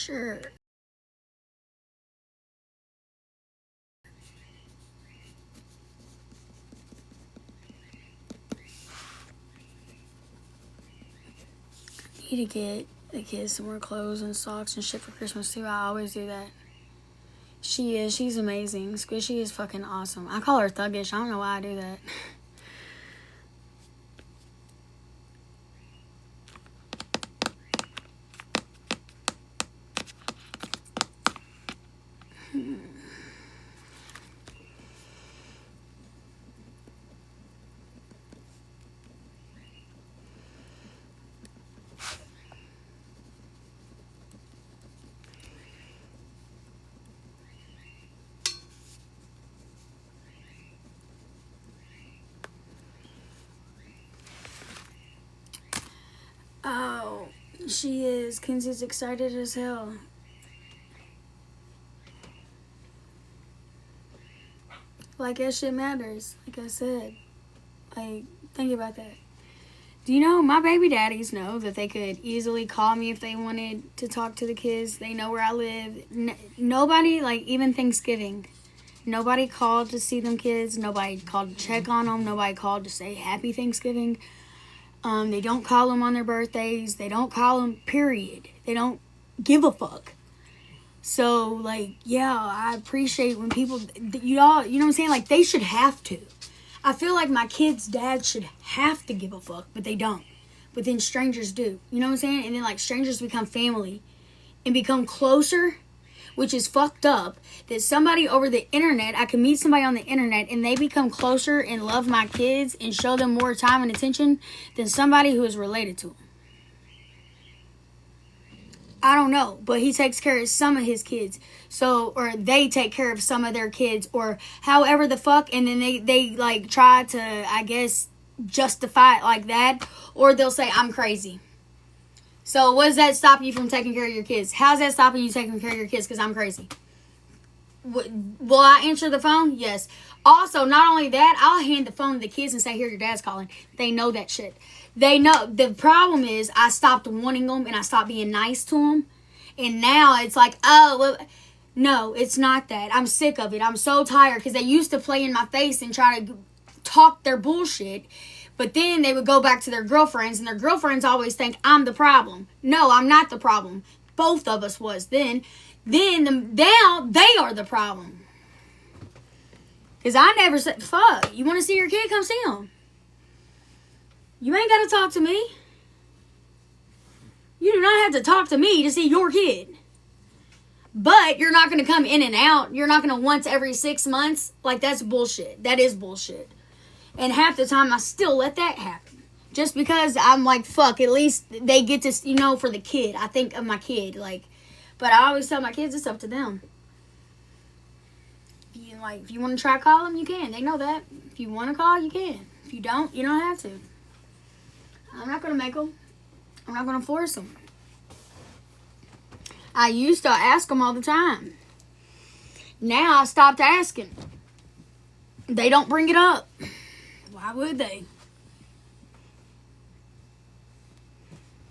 sure. I need to get the kids some more clothes and socks and shit for Christmas too. I always do that. She's amazing. Squishy is fucking awesome. I call her thuggish. I don't know why I do that. Oh, she is. Kenzie's excited as hell. Like, that shit matters. Like I said. Like, think about that. Do you know, my baby daddies know that they could easily call me if they wanted to talk to the kids. They know where I live. Nobody, like, even Thanksgiving, nobody called to see them kids. Nobody called to check on them. Nobody called to say Happy Thanksgiving. They don't call them on their birthdays. They don't call them, period. They don't give a fuck. So, like, yeah, I appreciate when people, you all, you know what I'm saying? Like, they should have to. I feel like my kids' dads should have to give a fuck, but they don't. But then strangers do. You know what I'm saying? And then, like, strangers become family and become closer, which is fucked up. That somebody over the internet, I can meet somebody on the internet and they become closer and love my kids and show them more time and attention than somebody who is related to them. I don't know, but he takes care of some of his kids. So, or they take care of some of their kids, or however the fuck, and then they like try to, I guess, justify it like that, or they'll say, I'm crazy. So, what does that stop you from taking care of your kids? How's that stopping you taking care of your kids? Because I'm crazy. Will I answer the phone? Yes. Also, not only that, I'll hand the phone to the kids and say, here, your dad's calling. They know that shit. They know. The problem is I stopped wanting them and I stopped being nice to them. And now it's like, oh, well, no, it's not that. I'm sick of it. I'm so tired because they used to play in my face and try to talk their bullshit. But then they would go back to their girlfriends and their girlfriends always think I'm the problem. No, I'm not the problem. Both of us was then. Now they are the problem. Because I never said, fuck, you want to see your kid? Come see him. You ain't got to talk to me. You do not have to talk to me to see your kid. But you're not going to come in and out. You're not going to once every 6 months. Like, that's bullshit. That is bullshit. And half the time, I still let that happen. Just because I'm like, fuck, at least they get to, you know, for the kid. I think of my kid. Like, but I always tell my kids it's up to them. If you want to try call them, you can. They know that. If you want to call, you can. If you don't have to. I'm not going to make them. I'm not going to force them. I used to ask them all the time. Now I stopped asking. They don't bring it up. Why would they?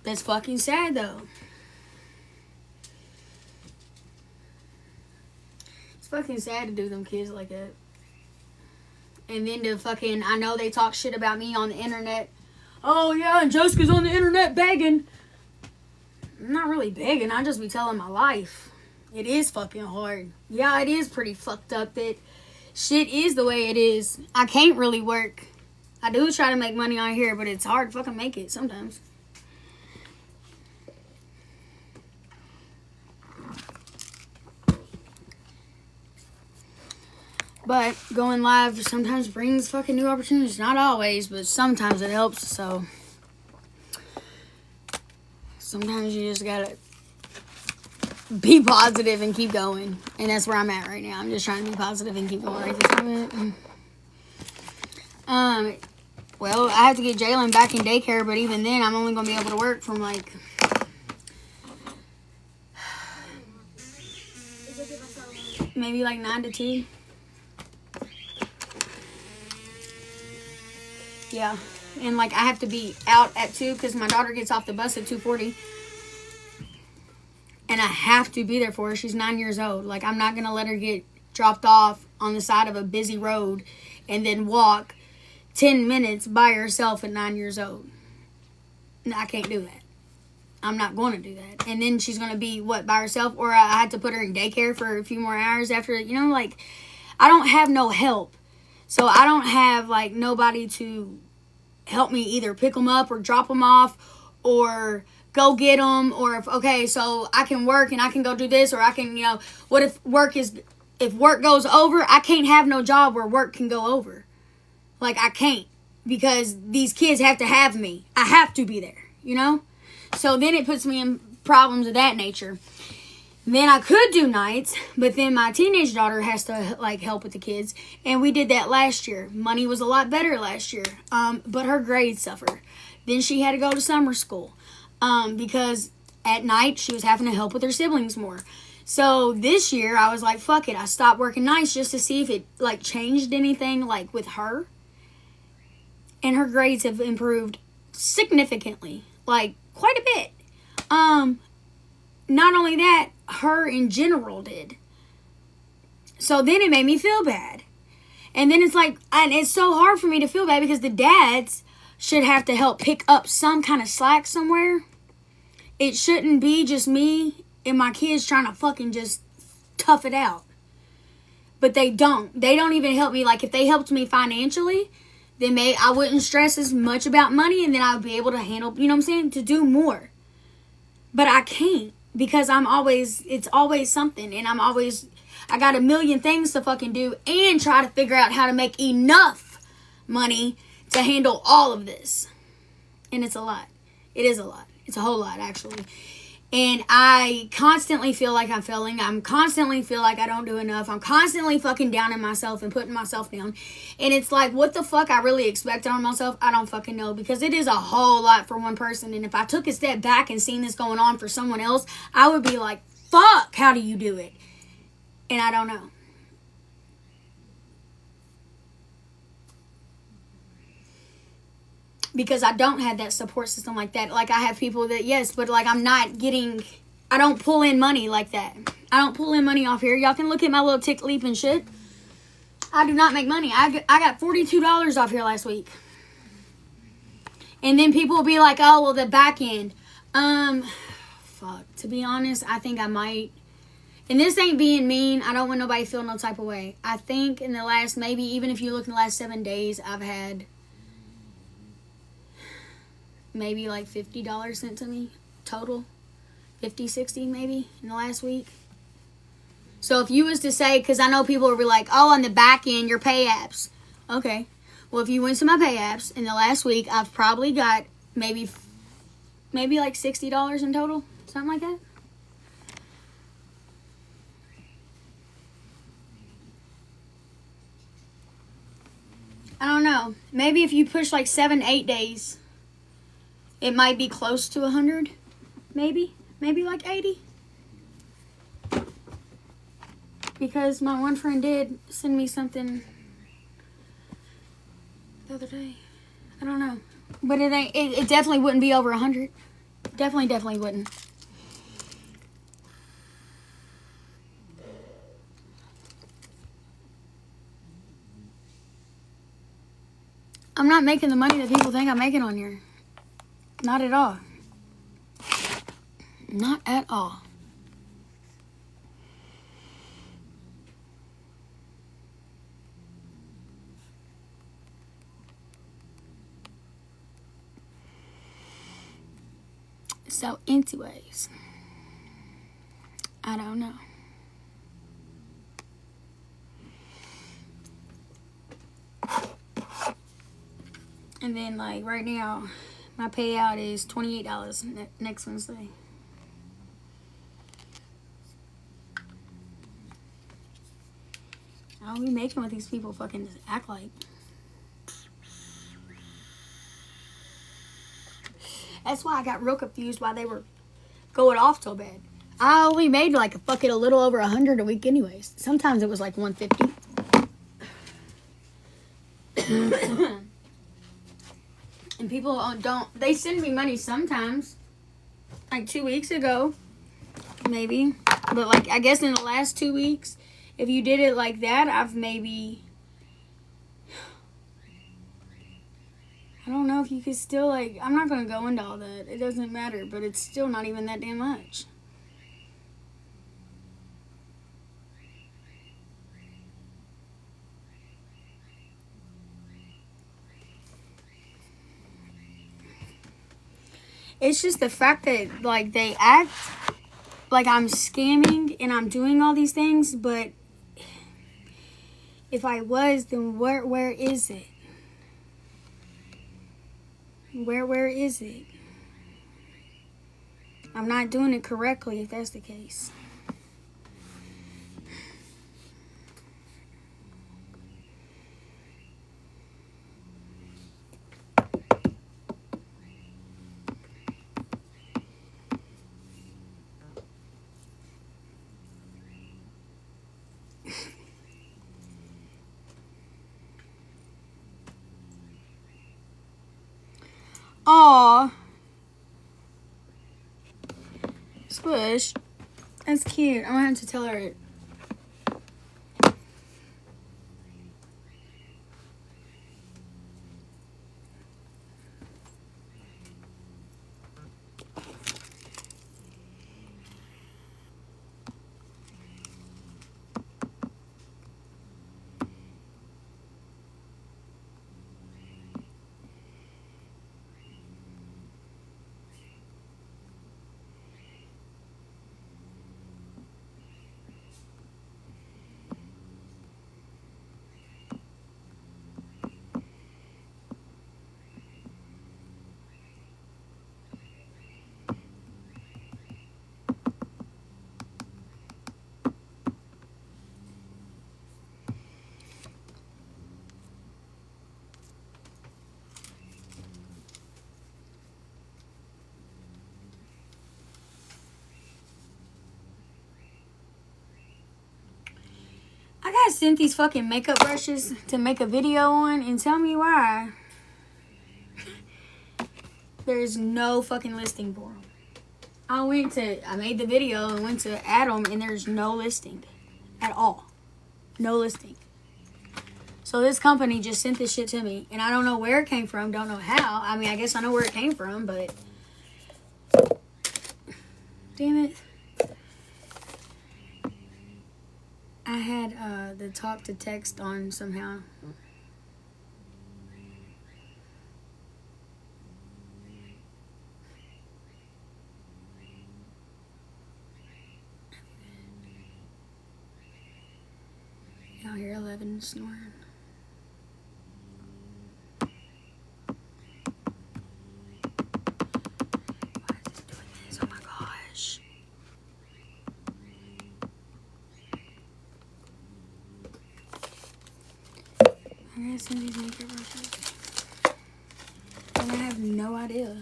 That's fucking sad, though. It's fucking sad to do them kids like that. And then to fucking, I know they talk shit about me on the internet. Oh, yeah, and Jessica's on the internet begging. I'm not really begging. I just be telling my life. It is fucking hard. Yeah, it is pretty fucked up that shit is the way it is. I can't really work. I do try to make money on here, but it's hard to fucking make it sometimes. But going live sometimes brings fucking new opportunities. Not always, but sometimes it helps. So sometimes you just gotta be positive and keep going. And that's where I'm at right now. I'm just trying to be positive and keep going right this moment. Well, I have to get Jalen back in daycare, but even then, I'm only gonna be able to work from like maybe like 9 to 2. Yeah, and like I have to be out at 2 because my daughter gets off the bus at 2:40, and and I have to be there for her. She's 9 years old. Like, I'm not going to let her get dropped off on the side of a busy road and then walk 10 minutes by herself at 9 years old. No, I can't do that. I'm not going to do that. And then she's going to be, by herself? Or I had to put her in daycare for a few more hours after, like, I don't have no help. So I don't have, like, nobody to help me either pick them up or drop them off or go get them. Or, so I can work and I can go do this, or I can, what if work goes over? I can't have no job where work can go over. Like, I can't, because these kids have to have me. I have to be there, So then it puts me in problems of that nature. Then I could do nights, but then my teenage daughter has to, like, help with the kids. And we did that last year. Money was a lot better last year. But her grades suffered. Then she had to go to summer school. Because at night she was having to help with her siblings more. So this year I was like, fuck it. I stopped working nights just to see if it, like, changed anything, like, with her. And her grades have improved significantly. Like, quite a bit. Not only that, her in general did. So then it made me feel bad. And then it's like, and it's so hard for me to feel bad because the dads should have to help pick up some kind of slack somewhere. It shouldn't be just me and my kids trying to fucking just tough it out. But they don't. They don't even help me. Like, if they helped me financially, then I wouldn't stress as much about money, and then I would be able to handle, to do more. But I can't, because it's always something, and I got a million things to fucking do and try to figure out how to make enough money to handle all of this. And it's a lot. It is a lot. It's a whole lot, actually. And I constantly feel like I'm failing. I'm constantly feel like I don't do enough. I'm constantly fucking downing myself and putting myself down. And it's like, what the fuck I really expected on myself? I don't fucking know. Because it is a whole lot for one person. And if I took a step back and seen this going on for someone else, I would be like, fuck, how do you do it? And I don't know. Because I don't have that support system like that. Like, I have people that, yes, but, like, I don't pull in money like that. I don't pull in money off here. Y'all can look at my little tick leap and shit. I do not make money. I got $42 off here last week. And then people will be like, oh, well, the back end. Fuck. To be honest, I think I might. And this ain't being mean. I don't want nobody to feel no type of way. I think in the last, maybe even if you look in the last 7 days, I've had maybe like $50 sent to me total. 50, 60 maybe in the last week. So if you was to say, because I know people will be like, oh, on the back end, your pay apps. Okay. Well, if you went to my pay apps in the last week, I've probably got maybe like $60 in total. Something like that. I don't know. Maybe if you push like 7, 8 days, it might be close to 100. Maybe like 80. Because my one friend did send me something the other day. I don't know. But it definitely wouldn't be over 100. Definitely wouldn't. I'm not making the money that people think I'm making on here. Not at all. Not at all. So, anyways, I don't know. And then, like, right now, my payout is $28 next Wednesday. I'll be making what these people fucking act like. That's why I got real confused why they were going off so bad. I only made like a little over 100 a week anyways. Sometimes it was like 150. And people they send me money sometimes. Like 2 weeks ago, maybe. But like, I guess in the last 2 weeks, if you did it like that, I've maybe, I don't know if you could still, like, I'm not going to go into all that. It doesn't matter, but it's still not even that damn much. It's just the fact that, like, they act like I'm scamming and I'm doing all these things, but if I was, then where is it? Where is it? I'm not doing it correctly if that's the case. Aw. Squish. That's cute. I'm gonna have to tell her it. I got sent these fucking makeup brushes to make a video on, and tell me why. There's no fucking listing for them. I made the video and went to add them, and there's no listing at all. No listing. So this company just sent this shit to me, and I don't know where it came from, don't know how. I mean, I guess I know where it came from, but damn it. I had the talk to text on somehow. Y'all hear 11 snoring. Why is this doing this? Oh my gosh. I'm gonna send these makeup brushes. And I have no idea.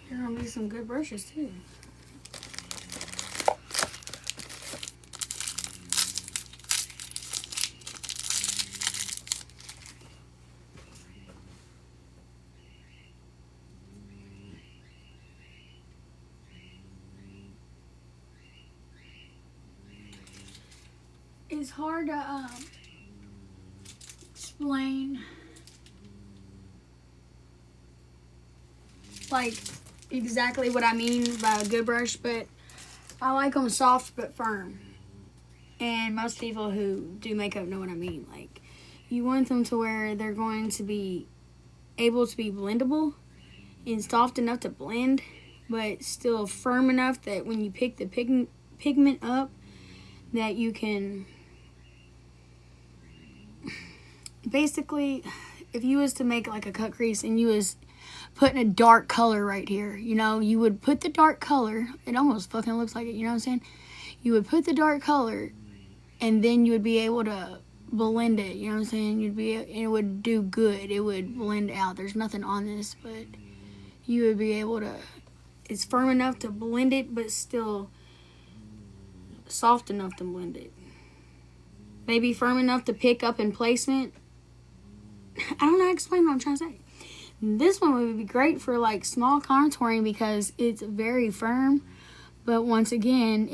There are gonna be some good brushes too. It's hard to explain like exactly what I mean by a good brush, but I like them soft but firm. And most people who do makeup know what I mean. Like, you want them to where they're going to be able to be blendable and soft enough to blend, but still firm enough that when you pick the pigment up, that you can basically, if you was to make like a cut crease and you was putting a dark color right here, you know, you would put the dark color, it almost fucking looks like it, you know what I'm saying? You would put the dark color and then you would be able to blend it, you know what I'm saying? It would do good, it would blend out. There's nothing on this, but you would be able to, it's firm enough to blend it, but still soft enough to blend it. Maybe firm enough to pick up in placement. I don't know how to explain what I'm trying to say. This one would be great for like small contouring because it's very firm, but once again,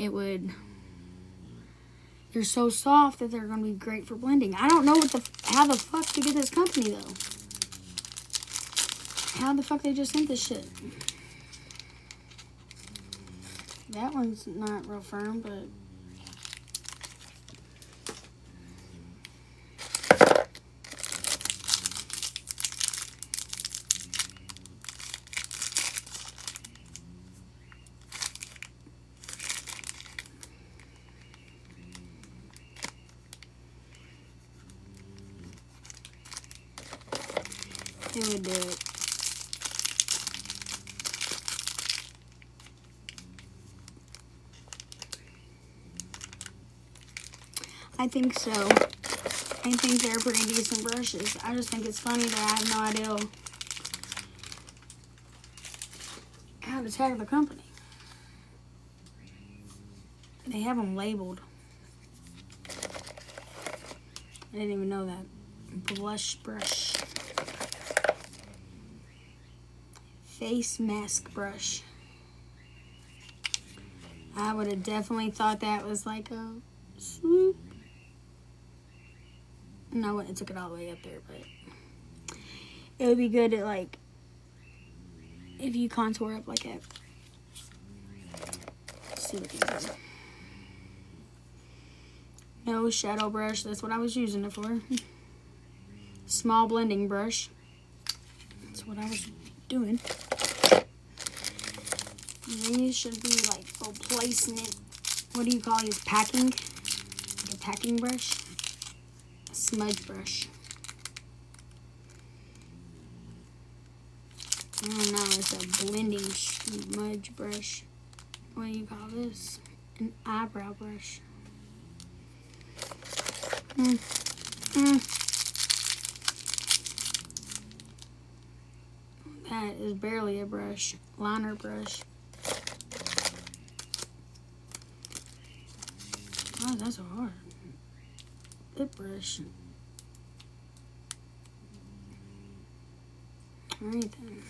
they're so soft that they're gonna be great for blending. I don't know how the fuck to get this company though. How the fuck they just sent this shit? That one's not real firm, but it would do it. I think so. I think they're pretty decent brushes. I just think it's funny that I have no idea how to tag the company. They have them labeled. I didn't even know that. Blush brush. Face mask brush. I would have definitely thought that was like a swoop. No, it took it all the way up there, but it would be good at like if you contour up like that. Let's see what these are. No shadow brush. That's what I was using it for. Small blending brush. That's what I was doing. These should be like for placement. What do you call these? Packing? Like a packing brush? A smudge brush. I don't know. It's a blending smudge brush. What do you call this? An eyebrow brush. That is barely a brush. Liner brush. Oh, that's so hard. Lip brush. Alright then.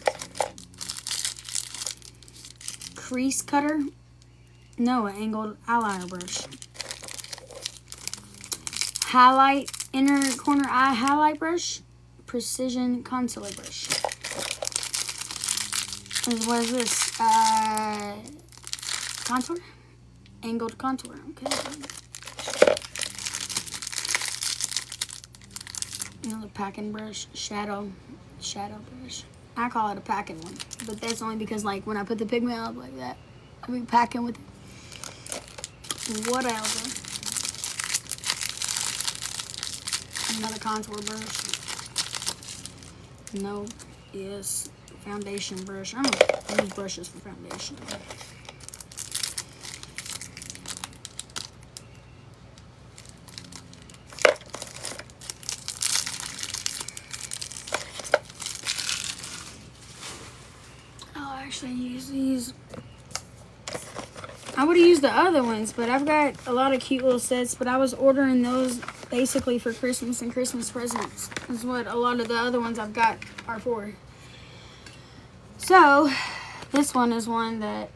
Crease cutter. No, an angled eyeliner brush. Highlight, inner corner eye highlight brush. Precision concealer brush. What is this? Contour? Angled contour. Okay. Another packing brush. Shadow brush. I call it a packing one. But that's only because, like, when I put the pigment up like that, I be packing with it. What else? Another contour brush. No. Yes. Foundation brush. I don't use brushes for foundation. I'll actually use these. I would have used the other ones, but I've got a lot of cute little sets, but I was ordering those basically for Christmas and Christmas presents. That's what a lot of the other ones I've got are for. So, this one is one that,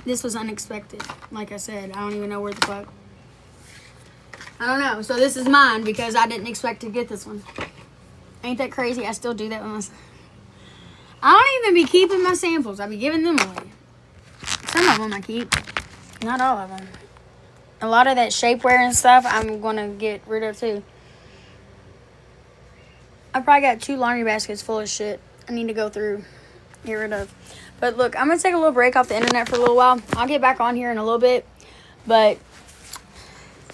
this was unexpected. Like I said, I don't even know where the fuck. I don't know. So this is mine because I didn't expect to get this one. Ain't that crazy? I still do that with myself. I don't even be keeping my samples. I be giving them away. Some of them I keep. Not all of them. A lot of that shapewear and stuff I'm going to get rid of too. I probably got 2 laundry baskets full of shit I need to go through, get rid of. But look, I'm going to take a little break off the internet for a little while. I'll get back on here in a little bit. But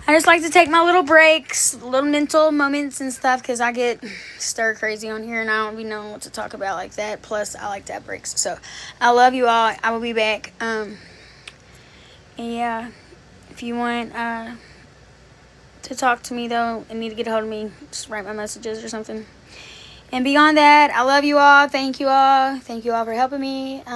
I just like to take my little breaks, little mental moments and stuff, because I get stir crazy on here and I don't be knowing what to talk about like that. Plus, I like to have breaks. So, I love you all. I will be back. And yeah, if you want to talk to me, though, and need to get a hold of me, just write my messages or something. And beyond that, I love you all. Thank you all. Thank you all for helping me.